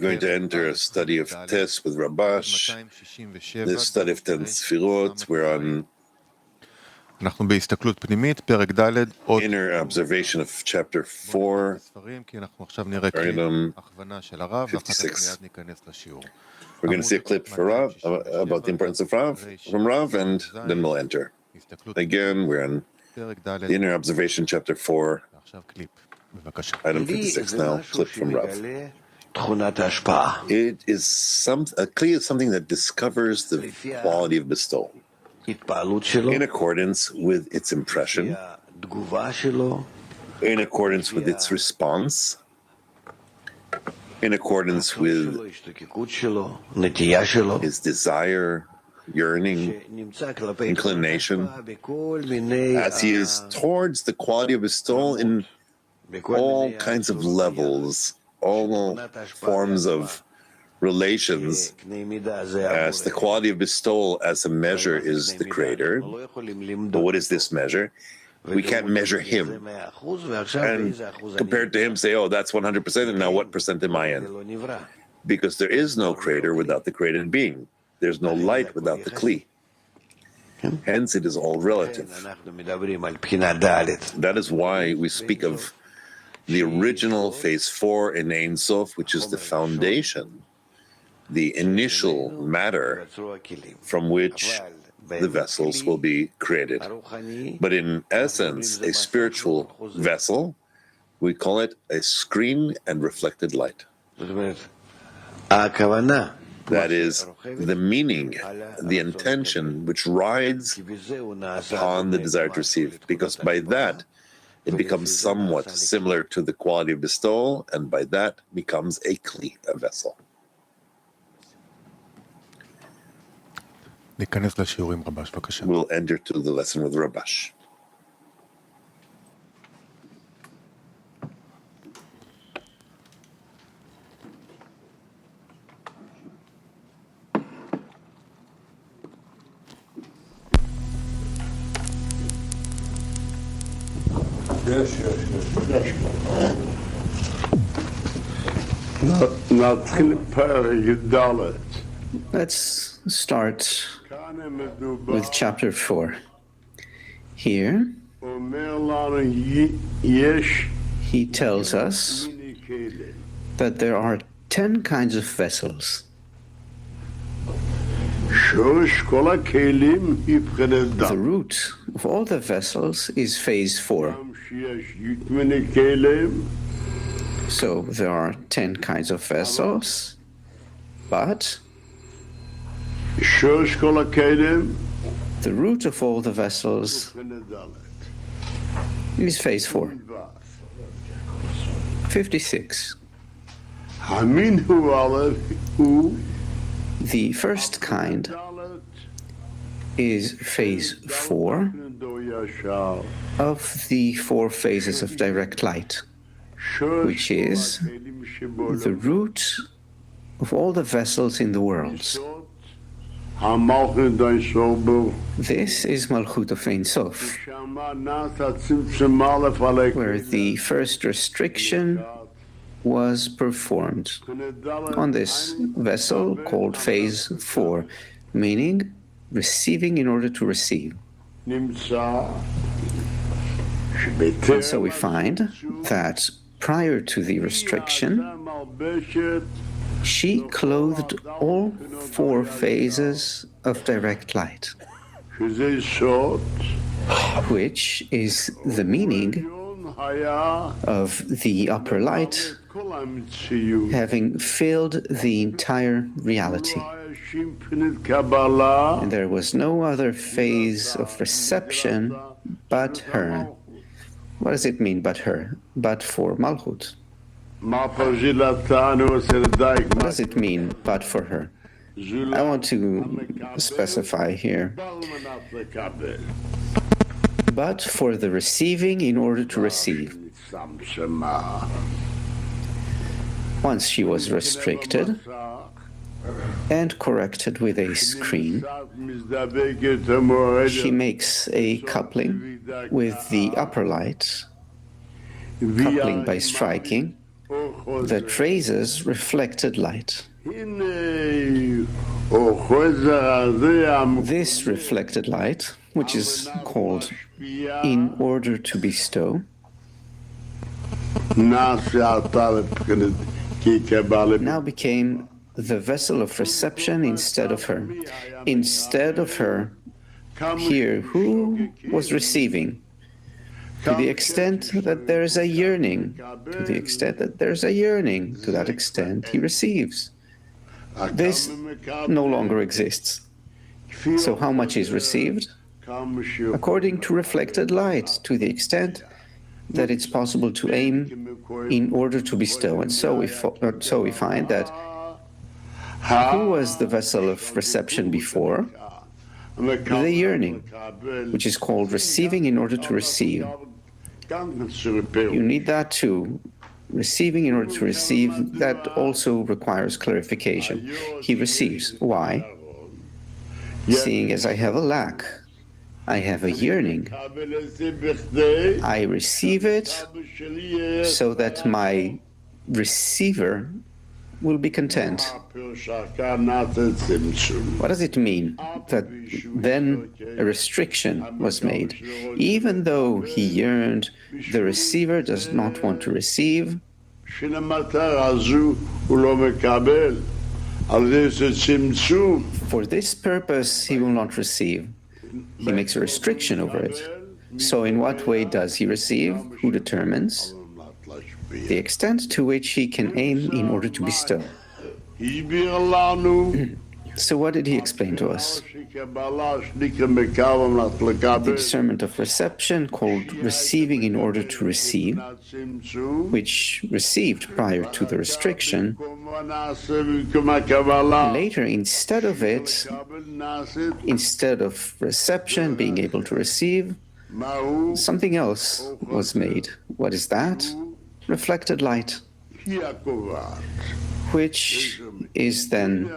going to enter a study of Tes with Rabash, the study of 10 Sefirot. We're on inner observation of chapter 4, item 56. We're going to see a clip for Rav, about the importance of Rav, from Rav, and then we'll enter. Again, we're on the inner observation, chapter 4, item 56 now, clip from Rav. It is a kli is something that discovers the quality of bestowal in accordance with its impression, in accordance with its response, in accordance with his desire, yearning, inclination, as he is towards the quality of bestowal in all kinds of levels, all forms of relations, as the quality of bestowal as a measure is the creator. But what is this measure? We can't measure him and compared to him say, oh, that's 100%, and now what percent am I in? Because there is no creator without the created being. There's no light without the kli. Hence it is all relative. That is why we speak of the original phase 4 in Ein Sof, which is the foundation, the initial matter from which the vessels will be created. But in essence, a spiritual vessel, we call it a screen and reflected light. That is the meaning, the intention which rides upon the desire to receive, because by that it becomes somewhat similar to the quality of bestowal, and by that becomes a kli, a vessel. We'll enter to the lesson with Rabash. Yes. Let's start with chapter 4. Here, he tells us that there are 10 kinds of vessels. The root of all the vessels is phase 4. So there are 10 kinds of vessels, but the root of all the vessels is phase 4. 56. The first kind is phase 4 of the 4 phases of direct light, which is the root of all the vessels in the worlds. This is Malchut of Ein Sof, where the first restriction was performed on this vessel called phase 4, meaning receiving in order to receive. And so we find that prior to the restriction, she clothed all 4 phases of direct light, which is the meaning of the upper light having filled the entire reality. And there was no other phase of reception but her. What does it mean, but her? But for Malchut. What does it mean, but for her? I want to specify here. But for the receiving in order to receive. Once she was restricted and corrected with a screen, she makes a coupling with the upper light, coupling by striking, that raises reflected light. This reflected light, which is called in order to bestow, now became the vessel of reception instead of her. Instead of her, here, who was receiving? To the extent that there is a yearning, to the extent that there's a yearning, to that extent he receives. This no longer exists. So how much is received? According to reflected light, to the extent that it's possible to aim in order to bestow. And so we find that who was the vessel of reception before? The yearning, which is called receiving in order to receive. You need that too. Receiving in order to receive, that also requires clarification. He receives. Why? Seeing as I have a lack, I have a yearning. I receive it so that my receiver will be content. What does it mean? That then a restriction was made. Even though he yearned, the receiver does not want to receive. For this purpose, he will not receive. He makes a restriction over it. So in what way does he receive? Who determines? The extent to which he can aim in order to bestow. So what did he explain to us? The discernment of reception, called receiving in order to receive, which received prior to the restriction. Later, instead of it, instead of reception, being able to receive, something else was made. What is that? Reflected light, which is then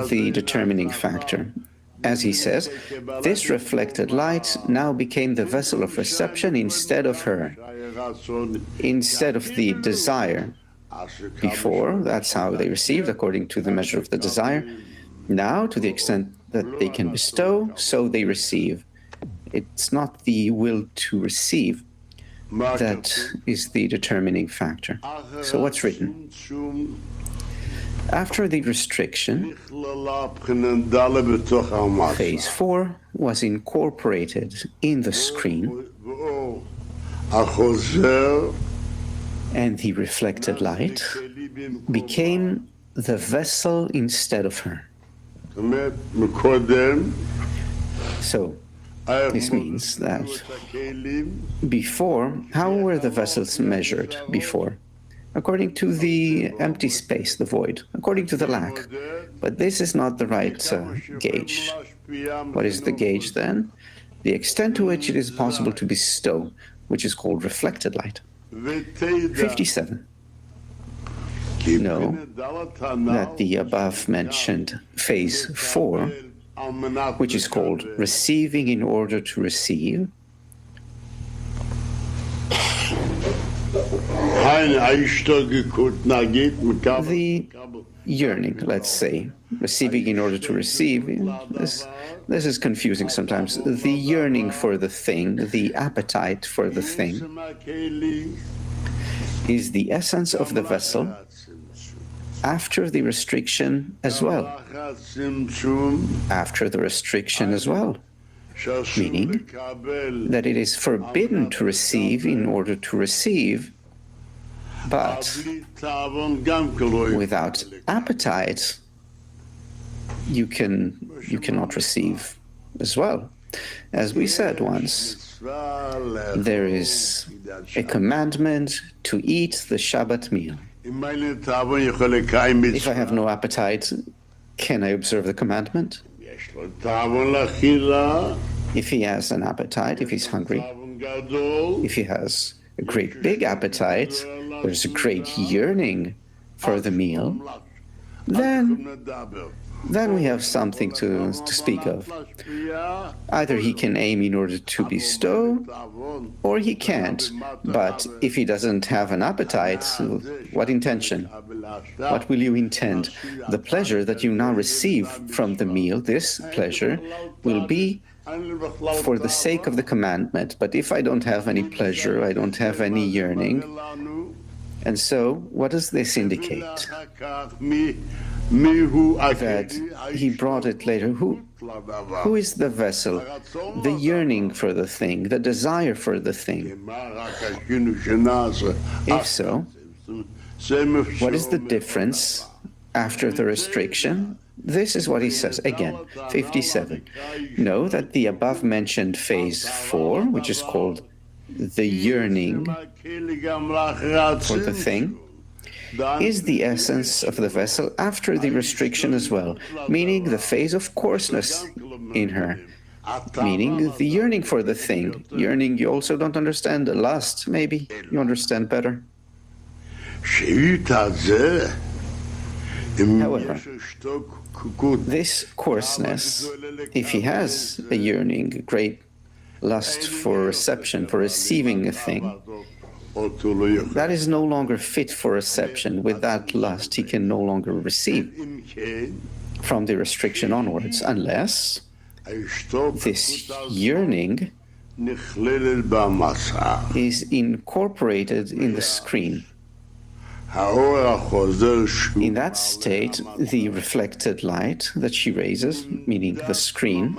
the determining factor. As he says, this reflected light now became the vessel of reception instead of her, instead of the desire. Before, that's how they received, according to the measure of the desire. Now, to the extent that they can bestow, so they receive. It's not the will to receive that is the determining factor. So what's written? After the restriction, phase 4 was incorporated in the screen, and the reflected light became the vessel instead of her. So, this means that before, how were the vessels measured before? According to the empty space, the void, according to the lack. But this is not the right gauge. What is the gauge then? The extent to which it is possible to bestow, which is called reflected light. 57. Know that the above mentioned phase 4, which is called receiving in order to receive, the yearning, let's say, receiving in order to receive, this is confusing sometimes. The yearning for the thing, the appetite for the thing, is the essence of the vessel after the restriction as well. After the restriction as well. Meaning that it is forbidden to receive in order to receive, but without appetite, you cannot receive as well. As we said once, there is a commandment to eat the Shabbat meal. If I have no appetite, can I observe the commandment? If he has an appetite, if he's hungry, if he has a great big appetite, there's a great yearning for the meal, then then we have something to speak of. Either he can aim in order to bestow, or he can't. But if he doesn't have an appetite, what intention? What will you intend? The pleasure that you now receive from the meal, this pleasure, will be for the sake of the commandment. But if I don't have any pleasure, I don't have any yearning. And so, what does this indicate? That he brought it later. Who is the vessel? The yearning for the thing, the desire for the thing. If so, what is the difference after the restriction? This is what he says. Again, 57. Know that the above-mentioned phase 4, which is called the yearning for the thing, is the essence of the vessel after the restriction as well, meaning the phase of coarseness in her, meaning the yearning for the thing. Yearning, you also don't understand. The lust, maybe you understand better. However, this coarseness, if he has a yearning, a great lust for reception, for receiving a thing, that is no longer fit for reception. With that lust, he can no longer receive from the restriction onwards, unless this yearning is incorporated in the screen. In that state, the reflected light that she raises, meaning the screen,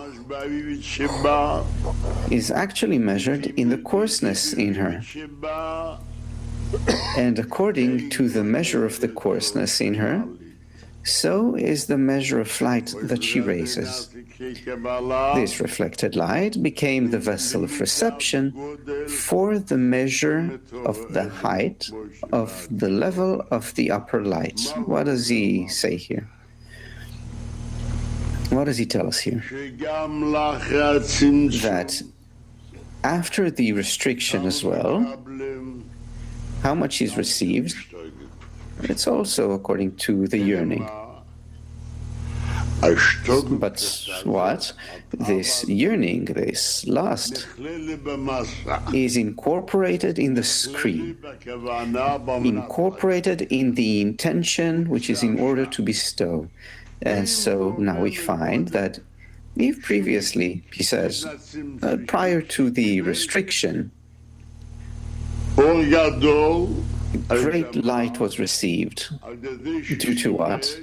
is actually measured in the coarseness in her. And according to the measure of the coarseness in her, so is the measure of light that she raises. This reflected light became the vessel of reception for the measure of the height of the level of the upper light. What does he say here? What does he tell us here? That after the restriction as well, how much is received? It's also according to the yearning. But what? This yearning, this lust, is incorporated in the screen, incorporated in the intention which is in order to bestow. And so now we find that if previously, he says, prior to the restriction, great light was received. Due to what?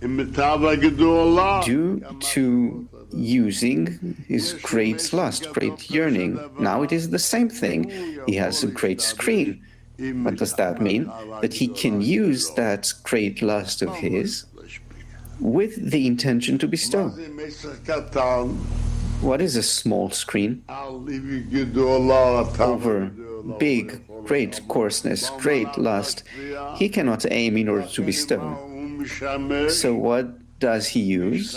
Due to using his great lust, great yearning. Now it is the same thing. He has a great screen. What does that mean? That he can use that great lust of his with the intention to bestow. What is a small screen? Over big, great coarseness, great lust, he cannot aim in order to bestow. So what does he use?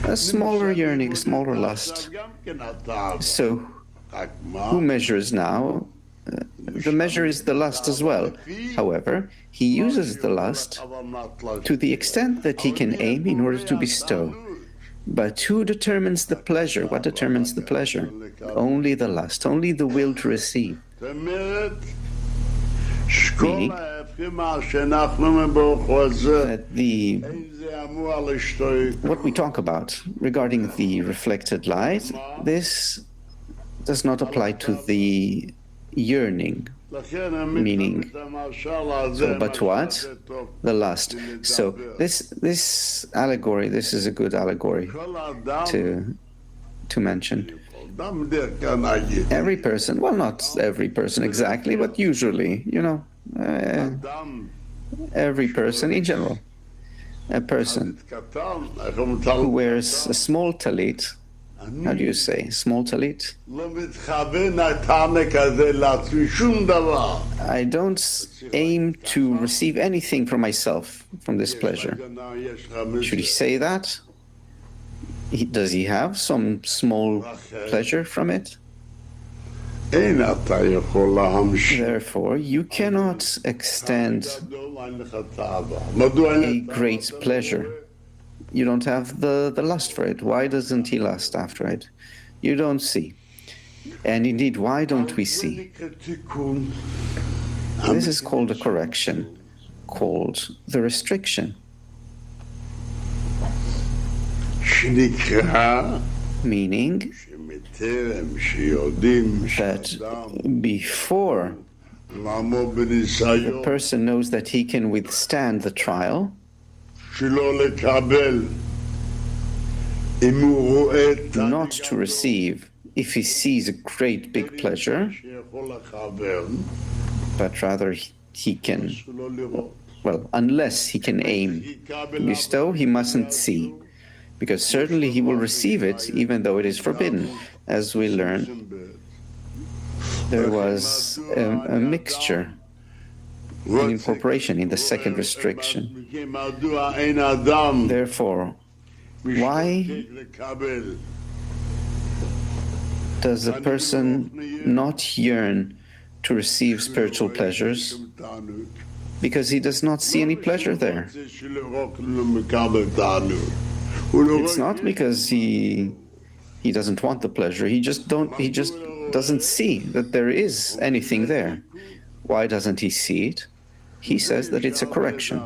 A smaller yearning, smaller lust. So who measures now? The measure is the lust as well. However, he uses the lust to the extent that he can aim in order to bestow. But who determines the pleasure? What determines the pleasure? Only the lust, only the will to receive. Meaning that what we talk about regarding the reflected light, this does not apply to the yearning, meaning, but what? The lust. So this allegory, this is a good allegory to mention. Every person, well, not every person exactly, but usually, every person in general, a person who wears a small talit. How do you say? Small talit? I don't aim to receive anything from myself from this pleasure. Should he say that? Does he have some small pleasure from it? Therefore, you cannot extend a great pleasure. You don't have the lust for it. Why doesn't he lust after it? You don't see. And indeed, why don't we see? This is called a correction, called the restriction. Meaning that before the person knows that he can withstand the trial, not to receive if he sees a great big pleasure, but rather he can, well, unless he can aim, bestow, he mustn't see, because certainly he will receive it even though it is forbidden. As we learned, there was a mixture, an incorporation in the second restriction. Therefore, why does a person not yearn to receive spiritual pleasures? Because he does not see any pleasure there. It's not because he doesn't want the pleasure. He just doesn't see that there is anything there. Why doesn't he see it? He says that it's a correction.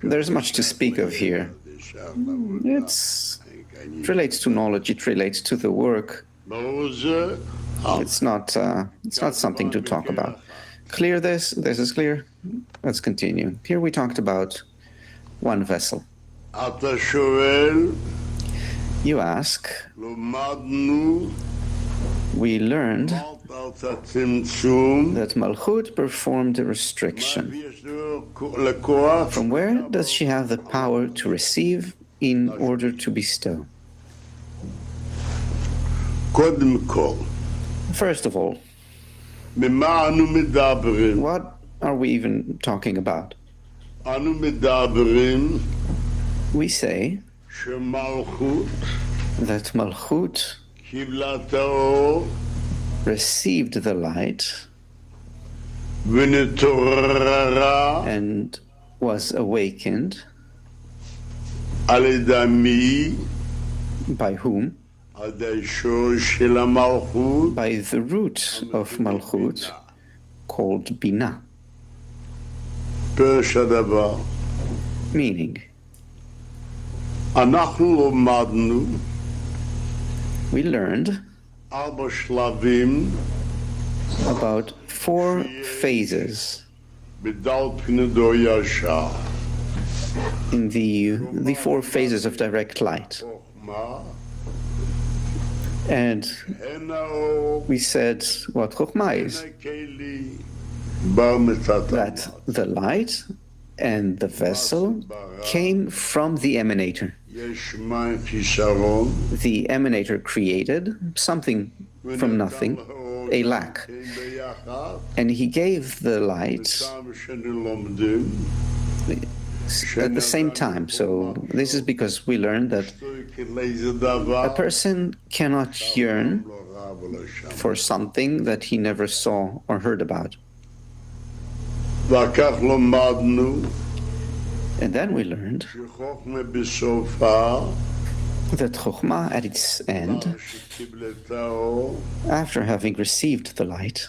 There's much to speak of here. It relates to knowledge. It relates to the work. It's not something to talk about. Clear this? This is clear? Let's continue. Here we talked about one vessel. You ask, we learned that Malchut performed a restriction. From where does she have the power to receive in order to bestow? First of all, what are we even talking about? We say that Malchut received the light and was awakened. By whom? By the root of Malchut, called Binah. Meaning, we learned about 4 phases in the 4 phases of direct light. And we said what Chokhmah is. That the light and the vessel came from the emanator. The emanator created something from nothing, a lack. And he gave the light at the same time. So this is because we learned that a person cannot yearn for something that he never saw or heard about. And then we learned that Chokhmah at its end, after having received the light,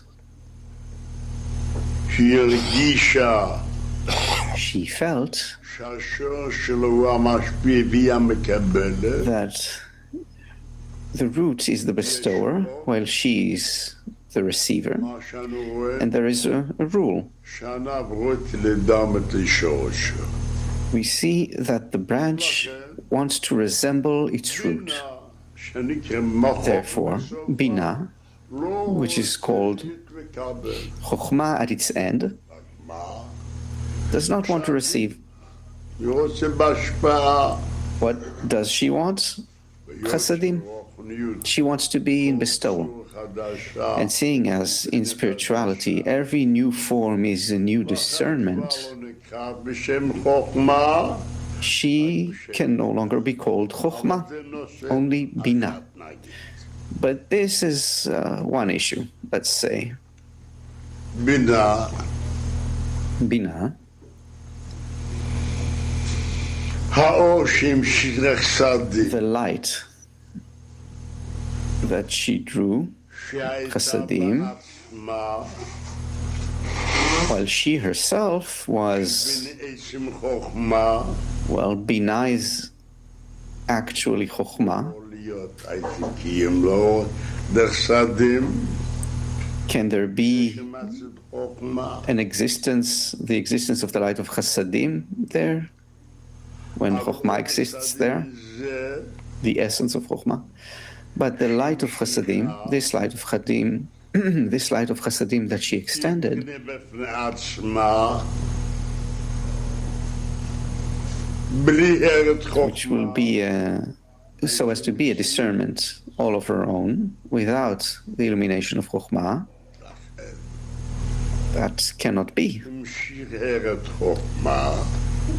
she felt that the root is the bestower, while she is the receiver, and there is a rule. We see that the branch wants to resemble its root. Therefore, Binah, which is called Chokhmah at its end, does not want to receive. What does she want? Chasadim. She wants to be in bestowal. And seeing as in spirituality every new form is a new discernment, she can no longer be called Chokhmah, only Binah. But this is one issue, let's say. Bina. Bina. The light that she drew, Chasadim, while she herself was, well, Bina is actually Chokhmah. Can there be an existence, the existence of the light of Chasadim there? When Chokhmah exists there, the essence of Chokhmah. But the light of Chasadim, this light of Chadim, this light of Chasadim that she extended, which will be so as to be a discernment all of her own, without the illumination of Chokhmah, that cannot be.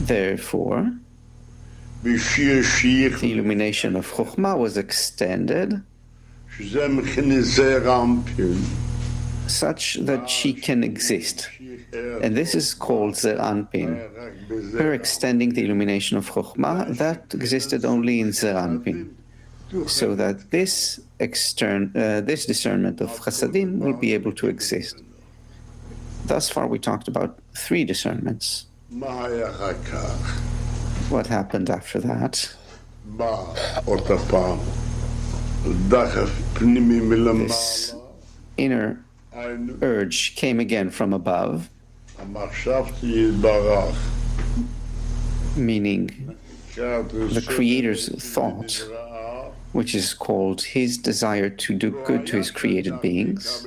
Therefore, the illumination of Chokhmah was extended such that she can exist. And this is called Zer Anpin. Her extending the illumination of Chokhmah, that existed only in Zer Anpin. So that this discernment of Chasadim will be able to exist. Thus far we talked about 3 discernments. What happened after that? This inner urge came again from above, meaning the Creator's thought, which is called his desire to do good to his created beings.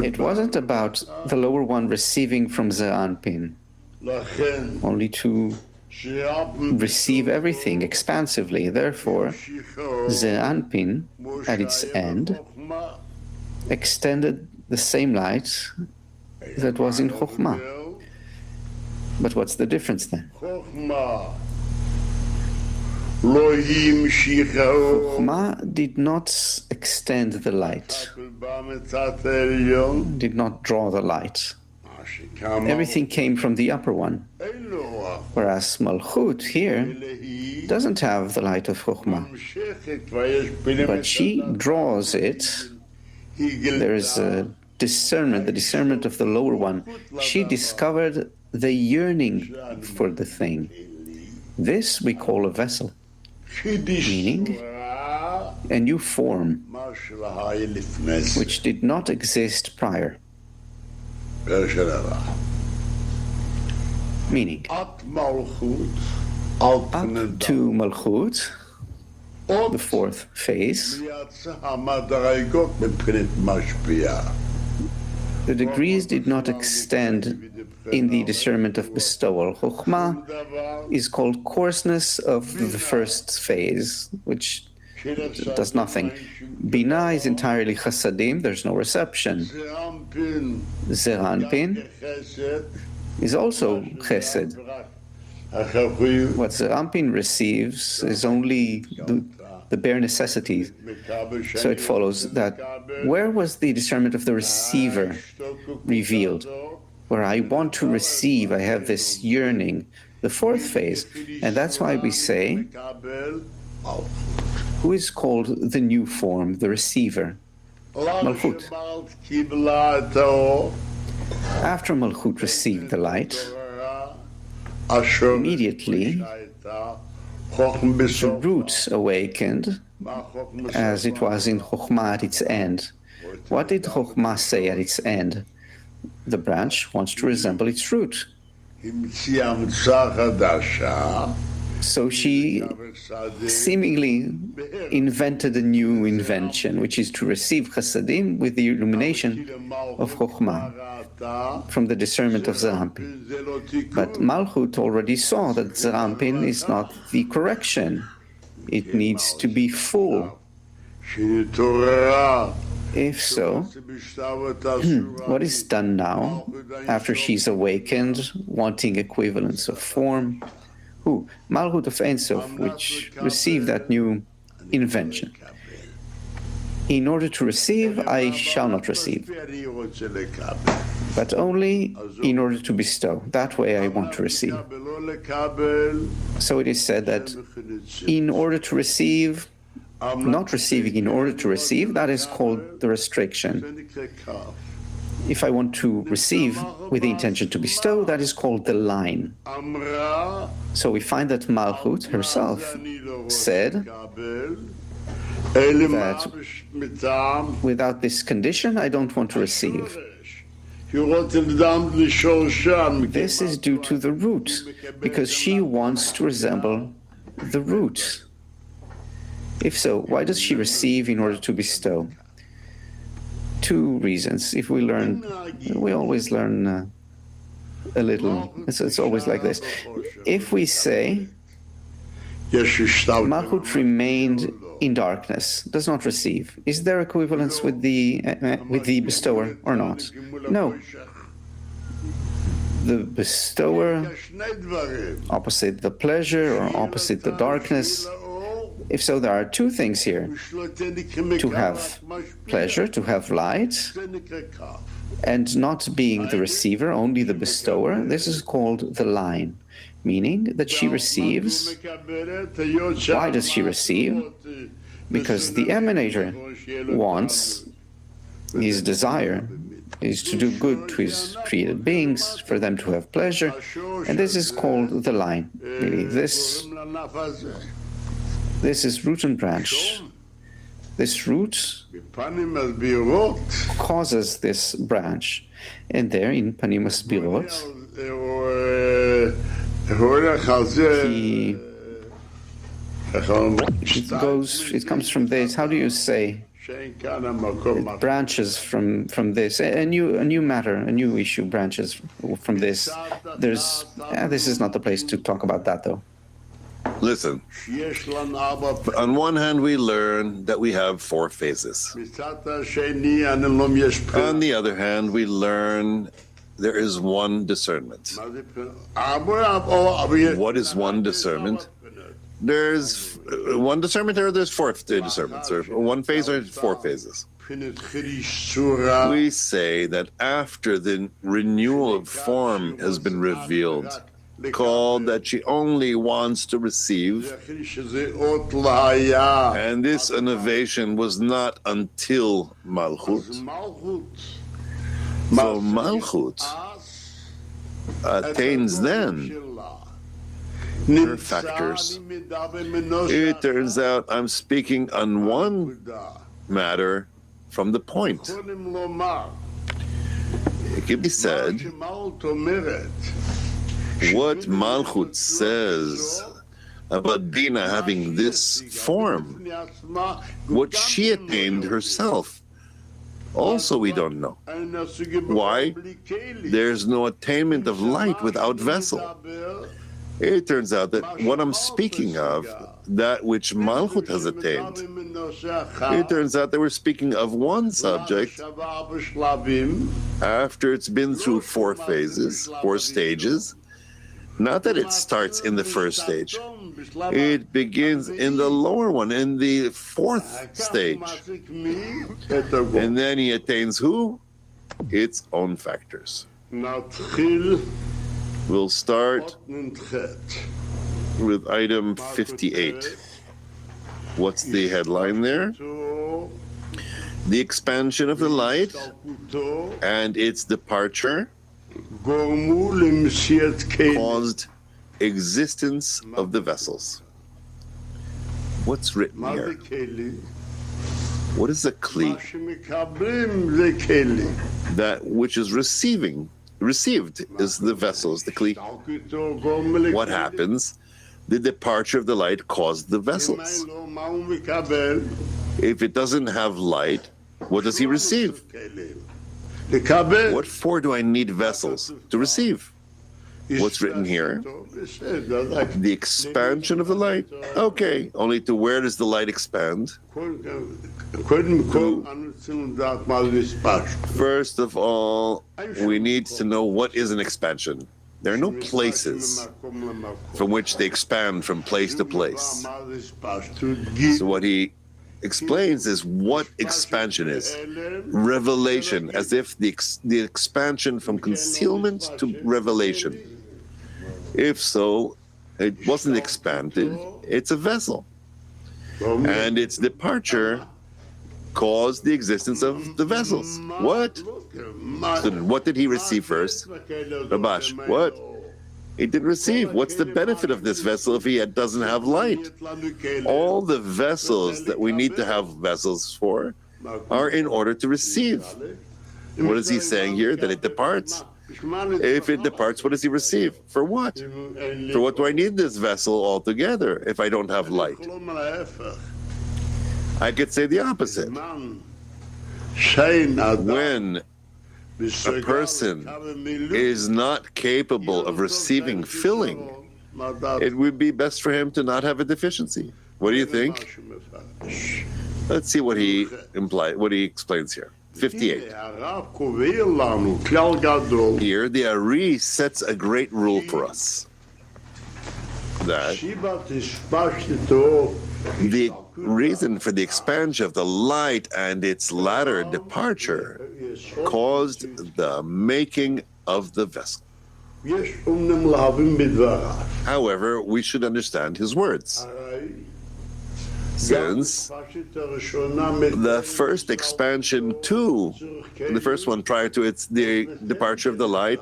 It wasn't about the lower one receiving from Zer Anpin, only to receive everything expansively. Therefore, Zer Anpin, at its end, extended the same light that was in Chokhmah. But what's the difference then? Chokhmah did not extend the light, did not draw the light. Everything came from the upper one. Whereas Malchut here doesn't have the light of Chokhmah, but she draws it. There is a discernment, the discernment of the lower one. She discovered the yearning for the thing. This we call a vessel, meaning a new form which did not exist prior. Meaning, up to Malchut, the 4th phase, the degrees did not extend in the discernment of bestowal. Chokhmah is called coarseness of the 1st phase, which does nothing. Bina is entirely Chasadim, there's no reception. Zer Anpin is also Chesed. What Zer Anpin receives is only the bare necessities. So it follows that where was the discernment of the receiver revealed? Where I want to receive, I have this yearning, the 4th phase. And that's why we say, who is called the new form, the receiver? Malchut. After Malchut received the light, immediately the root awakened as it was in Chokhmah at its end. What did Chokhmah say at its end? The branch wants to resemble its root. So she seemingly invented a new invention, which is to receive Chasadim with the illumination of Chokhmah from the discernment of Zer Anpin. But Malchut already saw that Zer Anpin is not the correction. It needs to be full. If so, what is done now, after she's awakened, wanting equivalence of form? Malchut of Ein Sof, which received that new invention. In order to receive, I shall not receive, but only in order to bestow. That way I want to receive. So it is said that in order to receive, not receiving in order to receive, that is called the restriction. If I want to receive with the intention to bestow, that is called the line. So we find that Malchut herself said that without this condition, I don't want to receive. This is due to the root, because she wants to resemble the root. If so, why does she receive in order to bestow? Two reasons. If we learn, we always learn a little. It's always like this. If we say Malchut remained in darkness, does not receive, is there equivalence with the bestower or not? No. The bestower opposite the pleasure or opposite the darkness. If so, there are two things here: to have pleasure, to have light, and not being the receiver, only the bestower. This is called the line, meaning that she receives. Why does she receive? Because the emanator wants, his desire is to do good to his created beings, for them to have pleasure, and this is called the line. Really, this is root and branch. This root causes this branch. And there in Panim Masbirot, it comes from this. How do you say? It branches from this. A new matter, a new issue branches from this. This is not the place to talk about that, though. Listen, on one hand, we learn that we have four phases. On the other hand, we learn there is one discernment. What is one discernment? There's one discernment, or there's four discernments, or one phase, or four phases. We say that after the renewal of form has been revealed, called that she only wants to receive, and this innovation was not until Malchut. So Malchut attains then her factors. It turns out I'm speaking on one matter from the point. It can be said, what Malchut says about Bina having this form, what she attained herself, also we don't know. Why? There's no attainment of light without vessel. It turns out that what I'm speaking of, that which Malchut has attained, it turns out that we're speaking of one subject after it's been through four phases, four stages. Not that it starts in the first stage. It begins in the lower one, in the fourth stage. And then he attains who? Its own factors. We'll start with item 58. What's the headline there? The expansion of the light and its departure caused existence of the vessels. What's written here? What is a kli? That which is received is the vessels, the kli. What happens? The departure of the light caused the vessels. If it doesn't have light, what does he receive? What for do I need vessels? To receive. What's written here? The expansion of the light. Okay, only to where does the light expand? First of all, we need to know what is an expansion. There are no places from which they expand from place to place. So what he explains is what expansion is. Revelation, as if the expansion from concealment to revelation. If so, it wasn't expanded, it's a vessel. And its departure caused the existence of the vessels. What? So what did he receive first? Rabash, what? He didn't receive. What's the benefit of this vessel if he doesn't have light? All the vessels that we need to have vessels for are in order to receive. What is he saying here? That it departs? If it departs, what does he receive? For what? For what do I need this vessel altogether if I don't have light? I could say the opposite. When a person is not capable of receiving filling, it would be best for him to not have a deficiency. What do you think? Let's see what he explains here. 58. Here, the Ari sets a great rule for us. That the reason for the expansion of the light and its latter departure caused the making of the vessel. However, we should understand his words. Since the first expansion too, the first one prior to the departure of the light,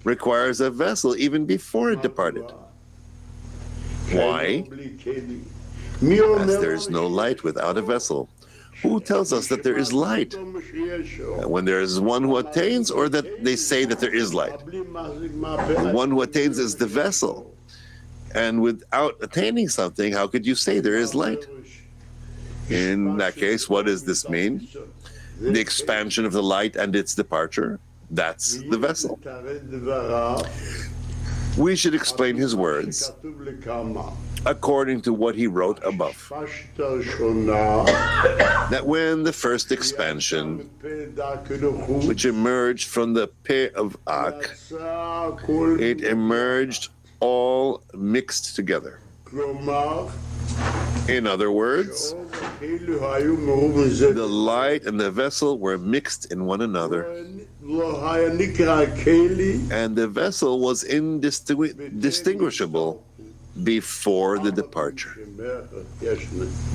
requires a vessel even before it departed. Why? As there is no light without a vessel. Who tells us that there is light? When there is one who attains, or that they say that there is light? The one who attains is the vessel. And without attaining something, how could you say there is light? In that case, what does this mean? The expansion of the light and its departure, that's the vessel. We should explain his words according to what he wrote above. That when the first expansion, which emerged from the Peh of Ak, it emerged all mixed together. In other words, the light and the vessel were mixed in one another, and the vessel was indistinguishable before the departure,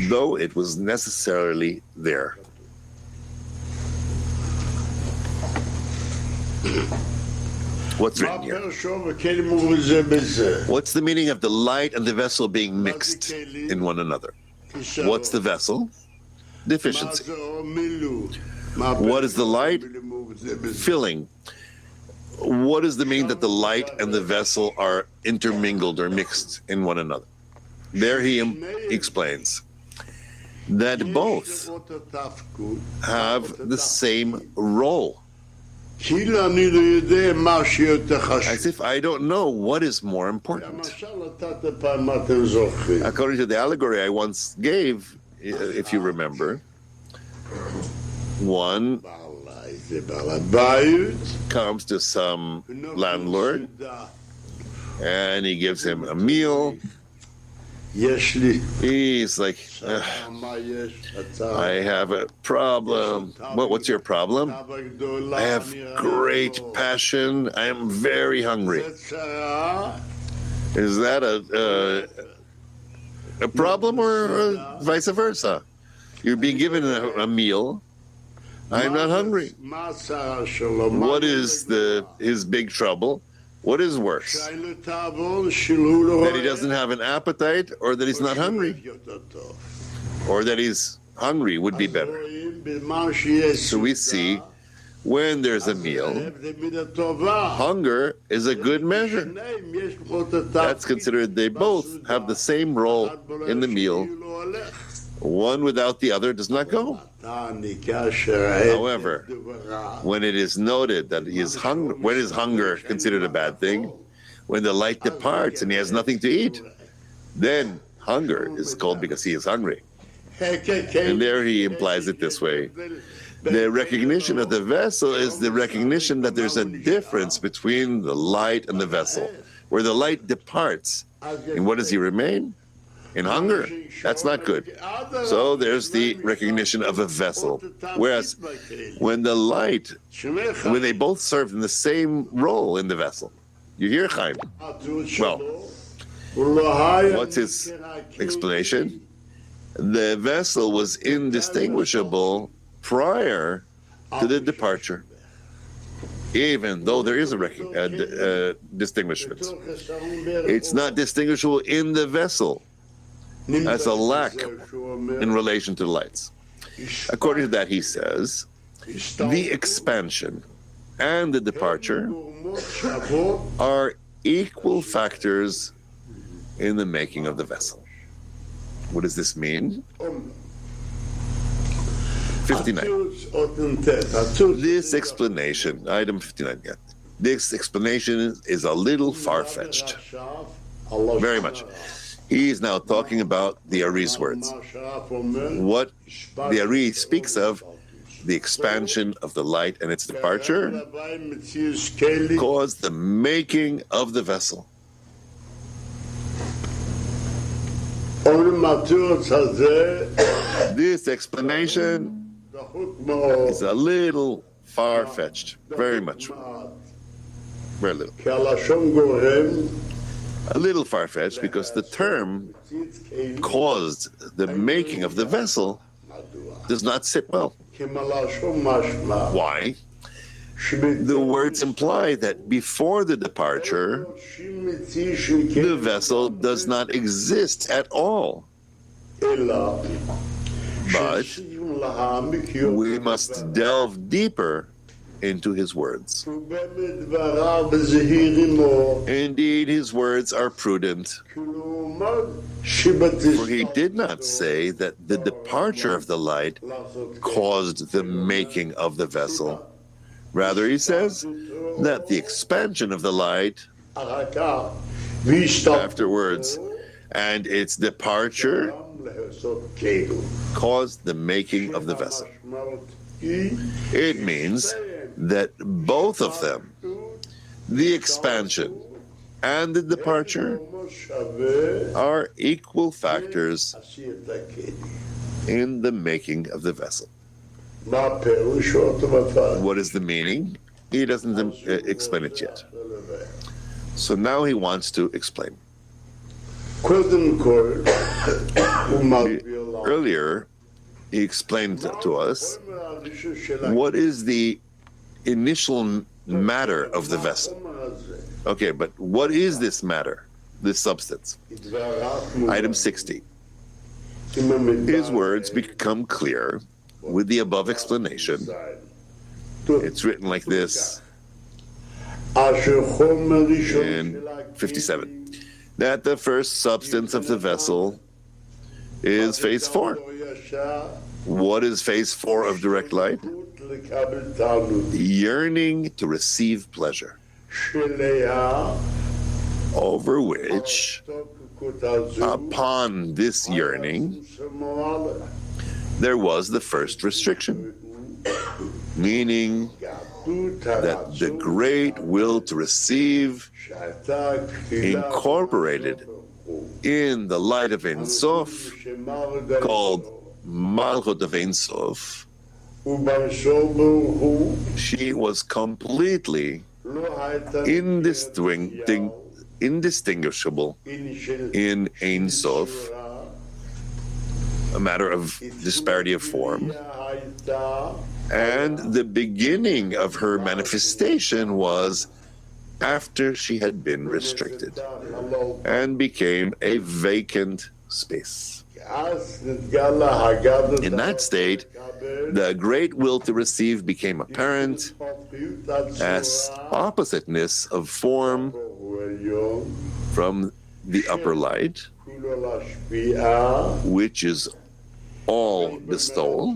though it was necessarily there. What's written here? What's the meaning of the light and the vessel being mixed in one another? What's the vessel? Deficiency. What is the light? Filling. What does it mean that the light and the vessel are intermingled or mixed in one another? There he explains that both have the same role. As if I don't know what is more important. According to the allegory I once gave, if you remember, one comes to some landlord and he gives him a meal. He's like, I have a problem. What's your problem? I have great passion. I am very hungry. Is that a problem or vice versa? You're being given a meal. I'm not hungry. What is his big trouble? What is worse? That he doesn't have an appetite, or that he's not hungry? Or that he's hungry would be better. So we see, when there's a meal, hunger is a good measure. That's considered they both have the same role in the meal. One without the other does not go. However, when it is noted that he is when is hunger considered a bad thing? When the light departs and he has nothing to eat, then hunger is called because he is hungry. And there he implies it this way, The recognition of the vessel is the recognition that there's a difference between the light and the vessel. Where the light departs, and what does he remain? In hunger. That's not good. So there's the recognition of a vessel. Whereas when the light, when they both serve in the same role in the vessel, you hear Chaim? Well, what's his explanation? The vessel was indistinguishable prior to the departure, even though there is a distinguishment. It's not distinguishable in the vessel as a lack in relation to the lights. According to that, he says, the expansion and the departure are equal factors in the making of the vessel. What does this mean? 59. This explanation, item 59, yeah. This explanation is a little far-fetched. Very much. He is now talking about the Ari's words. What the Ari speaks of, the expansion of the light and its departure, caused the making of the vessel. This explanation is a little far-fetched, very much, very little. A little far-fetched because the term caused the making of the vessel does not sit well. Why? The words imply that before the departure, the vessel does not exist at all. But we must delve deeper into his words. Indeed, his words are prudent. For he did not say that the departure of the light caused the making of the vessel. Rather, he says that the expansion of the light afterwards and its departure caused the making of the vessel. It means that both of them, the expansion and the departure, are equal factors in the making of the vessel. What is the meaning? He doesn't explain it yet. So now he wants to explain. Earlier, he explained to us what is the initial matter of the vessel. Okay, but what is this matter, this substance? Item 60. His words become clear with the above explanation. It's written like this in 57. That the first substance of the vessel is phase 4. What is phase 4 of direct light? Yearning to receive pleasure, over which, upon this yearning, there was the first restriction, meaning that the great will to receive incorporated in the light of Ein Sof, called Malchut of Ein Sof, she was completely indistinguishable in Ein Sof, a matter of disparity of form, and the beginning of her manifestation was after she had been restricted and became a vacant space. In that state, the great will to receive became apparent as oppositeness of form from the upper light, which is all bestowal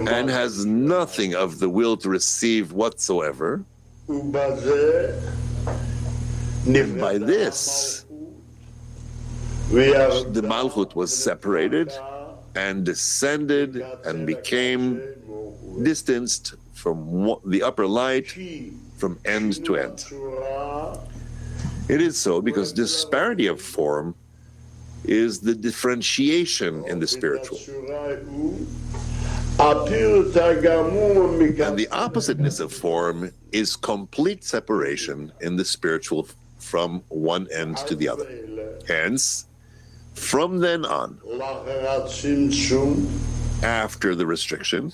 and has nothing of the will to receive whatsoever. And by this, the Malchut was separated and descended and became distanced from the upper light from end to end. It is so because disparity of form is the differentiation in the spiritual. And the oppositeness of form is complete separation in the spiritual from one end to the other. Hence, from then on, after the restriction,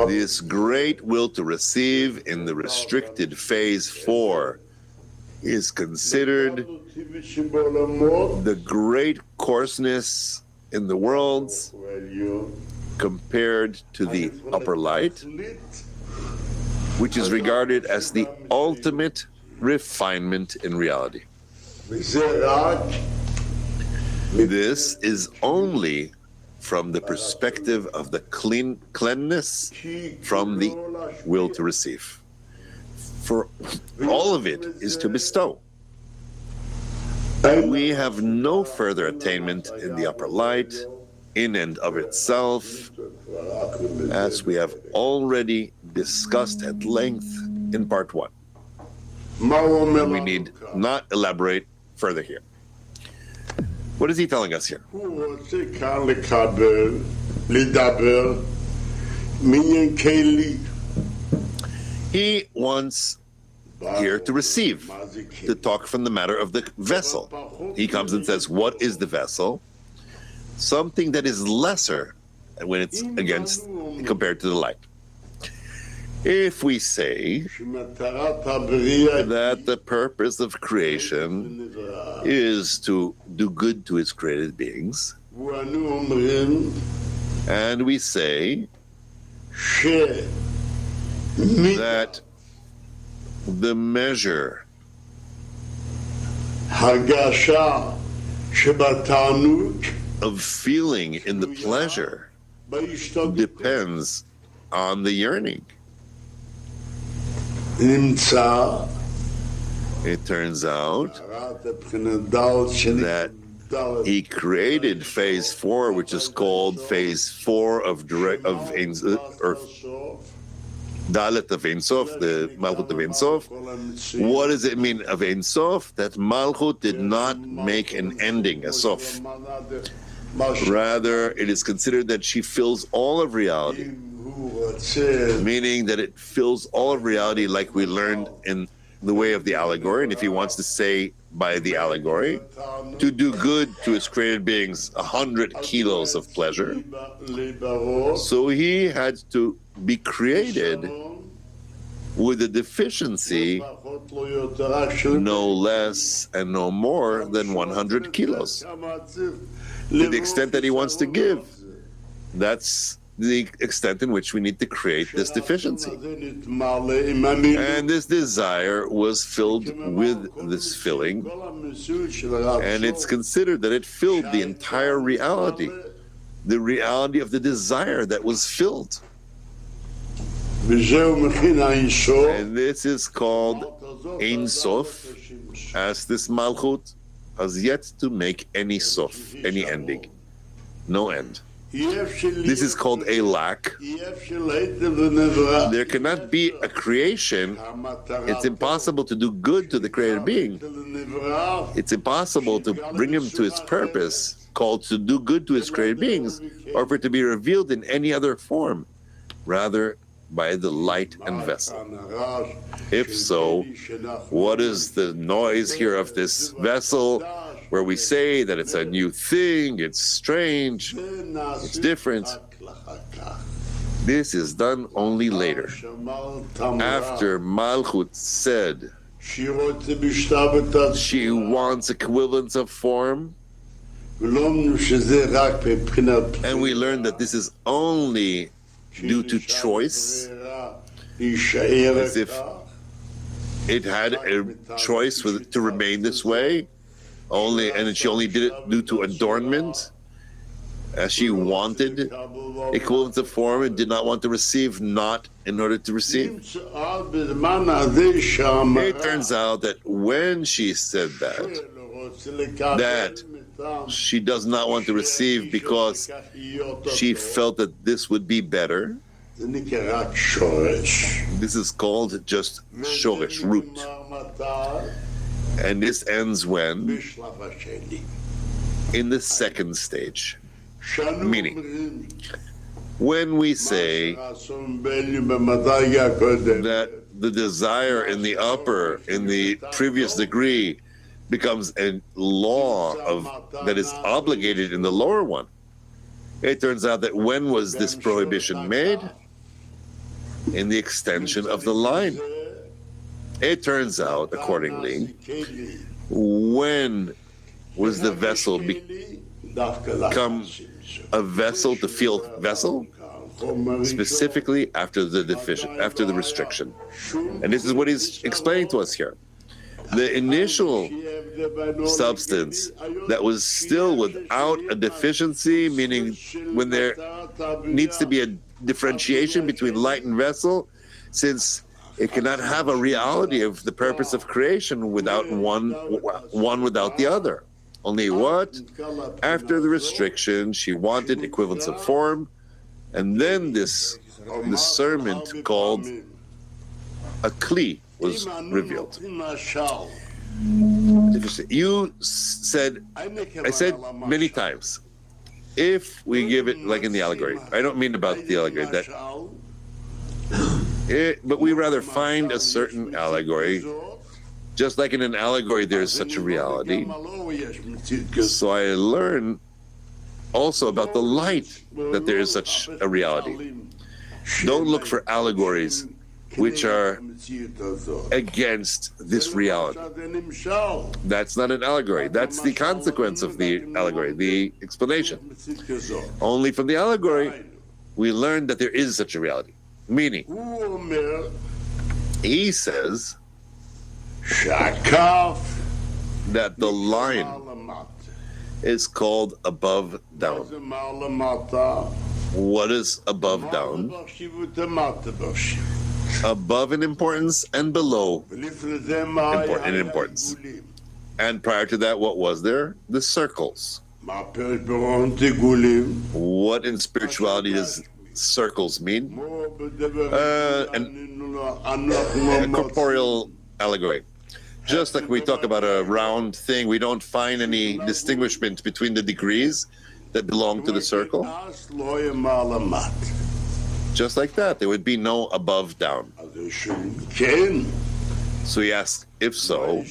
this great will to receive in the restricted phase 4 is considered the great coarseness in the worlds compared to the upper light, which is regarded as the ultimate refinement in reality. This is only from the perspective of the cleanness from the will to receive. For all of it is to bestow. We have no further attainment in the upper light, in and of itself, as we have already discussed at length in part 1. And we need not elaborate further here. What is he telling us here? He wants here to receive, to talk from the matter of the vessel. He comes and says, what is the vessel? Something that is lesser when it's against, compared to the light. If we say that the purpose of creation is to do good to its created beings, and we say that the measure of feeling in the pleasure depends on the yearning. It turns out that he created phase 4, which is called phase 4 of direct of or Dalet of Ein Sof, the Malchut of Ein Sof. What does it mean of Ein Sof? That Malchut did not make an ending, a Sof. Rather, it is considered that she fills all of reality, meaning that it fills all of reality like we learned in the way of the allegory. And if he wants to say by the allegory, to do good to his created beings, 100 kilos of pleasure. So he had to be created with a deficiency no less and no more than 100 kilos. To the extent that he wants to give, that's the extent in which we need to create this deficiency. And this desire was filled with this filling, and it's considered that it filled the entire reality, the reality of the desire that was filled. And this is called Ein Sof, as this Malchut has yet to make any Sof, any ending, no end. This is called a lack. There cannot be a creation. It's impossible to do good to the created being. It's impossible to bring him to his purpose, called to do good to his created beings, or for it to be revealed in any other form, rather by the light and vessel. If so, what is the noise here of this vessel, where we say that it's a new thing, it's strange, it's different? This is done only later. After Malchut said she wants equivalence of form, and we learn that this is only due to choice, as if it had a choice to remain this way, and she only did it due to adornment, as she wanted equivalence of form and did not want to receive, not in order to receive. It turns out that when she said that she does not want to receive because she felt that this would be better. This is called just shoresh, root. And this ends when? In the second stage. Meaning, when we say that the desire in the upper, in the previous degree, becomes a law that is obligated in the lower one, it turns out that when was this prohibition made? In the extension of the line. It turns out, accordingly, when was the vessel become a vessel to feel vessel? Specifically after the restriction. And this is what he's explaining to us here. The initial substance that was still without a deficiency, meaning when there needs to be a differentiation between light and vessel, since it cannot have a reality of the purpose of creation without one without the other. Only what? After the restriction, she wanted equivalence of form, and then this discernment called a kli was revealed. You said, I said many times, if we give it like in the allegory, I don't mean about the allegory, but we rather find a certain allegory. Just like in an allegory, there is such a reality. So I learn also about the light that there is such a reality. Don't look for allegories which are against this reality. That's not an allegory. That's the consequence of the allegory, the explanation. Only from the allegory, we learn that there is such a reality. Meaning, he says that the line is called above down. What is above down? Above in importance and below in importance. And prior to that, what was there? The circles. What in spirituality does circles mean? A corporeal allegory. Just like we talk about a round thing, we don't find any distinguishment between the degrees that belong to the circle. Just like that, there would be no above down. So he asks, if so,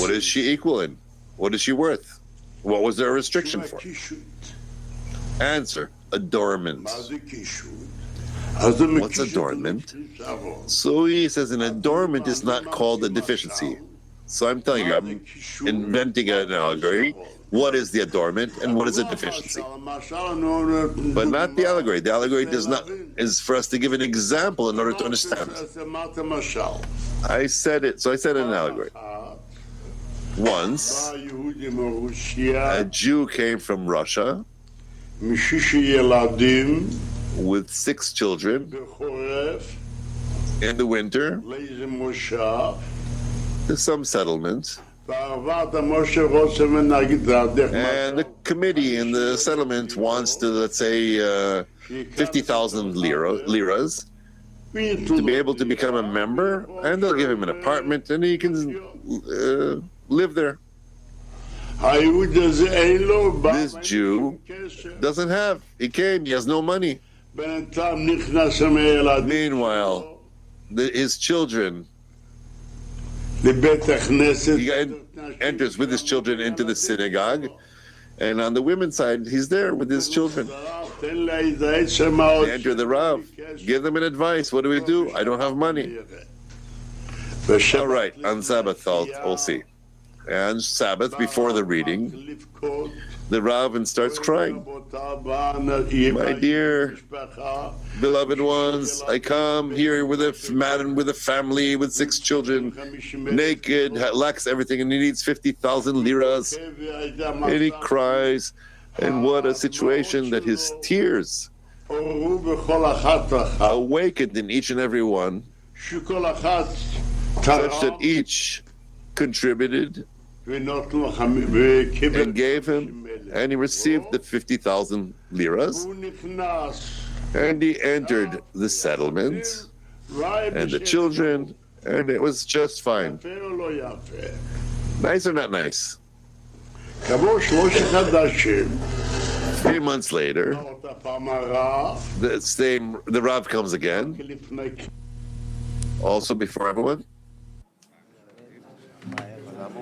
what is she equal in? What is she worth? What was there a restriction for? Answer, adornment. What's adornment? So he says an adornment is not called a deficiency. So I'm telling you, I'm inventing an allegory. What is the adornment and what is a deficiency? But not the allegory. The allegory is for us to give an example in order to understand. I said it, so I said an allegory. Once, a Jew came from Russia with 6 children in the winter to some settlement. And the committee in the settlement wants to, let's say, 50,000 liras to be able to become a member, and they'll give him an apartment and he can live there. This Jew doesn't have. He came, he has no money. Meanwhile, his children, he enters with his children into the synagogue, and on the women's side, he's there with his children. They enter the Rav, give them an advice. What do we do? I don't have money. All right, on Sabbath, I'll see. And Sabbath, before the reading, the Rav starts crying. My dear beloved ones, I come here with a man with a family with 6 children, naked, lacks everything, and he needs 50,000 liras. And he cries, and what a situation that his tears awakened in each and every one, such that each contributed and gave him, and he received the 50,000 liras, and he entered the settlement and the children, and it was just fine. Nice or not nice? 3 months later, the Rav comes again, also before everyone,